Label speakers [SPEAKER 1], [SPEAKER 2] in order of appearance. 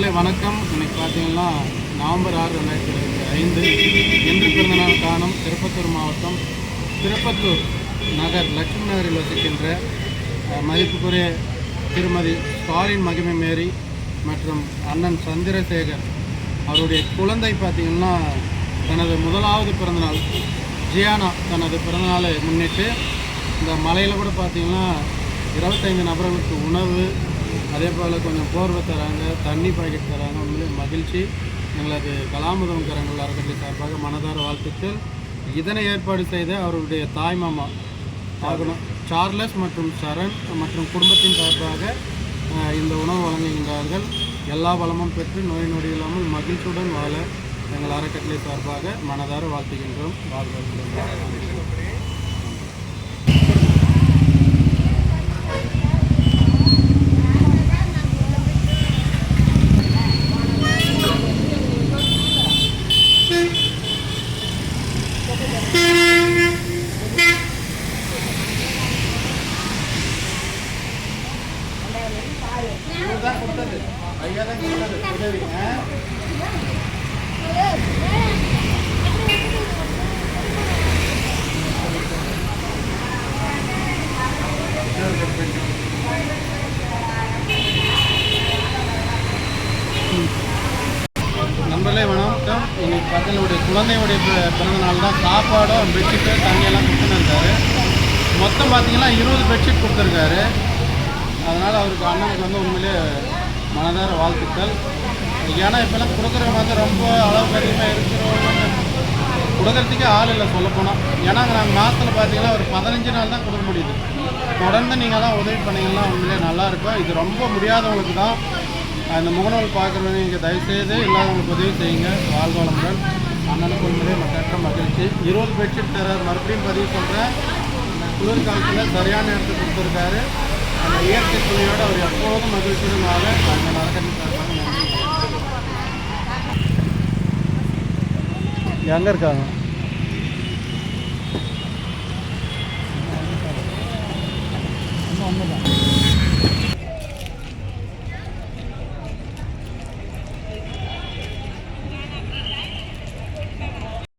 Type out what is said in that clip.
[SPEAKER 1] நண்பர்களே வணக்கம். இன்னைக்கு பார்த்தீங்கன்னா நவம்பர் 6, 2025 இன்று பிறந்தநாள் காணும் திருப்பத்தூர் மாவட்டம் திருப்பத்தூர் நகர் லட்சுமி நகரில் வசிக்கின்ற மதிப்புக்குரிய திருமதி ஸ்டாலின் மகிமை மேரி மற்றும் அண்ணன் சந்திரசேகர் அவருடைய குழந்தை பார்த்திங்கன்னா தனது முதலாவது பிறந்தநாள் ஜியானா தனது பிறந்தநாளை முன்னிட்டு இந்த மலையில் கூட பார்த்திங்கன்னா 25 நபர்களுக்கு உணவு, அதே போல் கொஞ்சம் போர்வை தராங்க, தண்ணி பாக்கெட் தராங்க. உண்மையிலே மகிழ்ச்சி. எங்களது கலாமுதம் கரங்கள் அறக்கட்டளை சார்பாக மனதார வாழ்த்துக்கள். இதனை ஏற்பாடு செய்த அவருடைய தாய் மாமா ஆகணும் சார்லஸ் மற்றும் சரண் மற்றும் குடும்பத்தின் சார்பாக இந்த உணவு வழங்குகின்றார்கள். எல்லா வளமும் பெற்று நோய் நொடி இல்லாமல் மகிழ்ச்சியுடன் வாழ எங்கள் அறக்கட்டளை சார்பாக மனதார வாழ்த்துகின்றோம். வாழ்க. தான் கொடுத்தது ஐயா தான் கொடுத்தது உதவிங்க. நண்பர்களே வணக்கம். இன்னைக்கு பக்கத்துடைய குழந்தையுடைய பிறந்தநாள் தான். சாப்பாடும் பெட்ஷீட்டு தண்ணியெல்லாம் கொடுத்துன்னு மொத்தம் பார்த்தீங்கன்னா 20 பெட்ஷீட் கொடுத்துருக்காரு. அதனால் அவருக்கு அண்ணனுக்கு உண்மையிலே மனதார வாழ்த்துக்கள். ஏன்னா இப்போல்லாம் கொடுக்குறவங்க ரொம்ப அளவுக்கு அதிகமாக இருக்கிறவங்க கொடுக்கறதுக்கே ஆள் இல்லை சொல்லப்போனால். ஏன்னா நாங்கள் மாதத்தில் பார்த்தீங்கன்னா ஒரு 15 நாள் தான் கொடுக்க முடியுது. தொடர்ந்து நீங்கள் தான் உதவி பண்ணிங்கன்னா உண்மையிலே நல்லாயிருக்கும். இது ரொம்ப முடியாதவங்களுக்கு தான். அந்த முகநூல் பார்க்குறவங்க நீங்கள் தயவுசெய்து இல்லாதவங்களுக்கு உதவி செய்யுங்க. வாழ்வாளமுடன் அண்ணனுக்கு உண்மையிலே மற்ற மகிழ்ச்சி. 20 பெட்ஷீட் தர மறுபடியும் பதிவு சொல்கிறேன். குளிர் காலத்தில் சரியான இடத்துக்கு கொடுத்துருக்காரு. அந்த இயற்கை துணையோடு அவர் எப்போதும் மகிழ்ச்சியுடன் வாழ அந்த நரக்கணி சார்பாக எங்கே இருக்காங்க?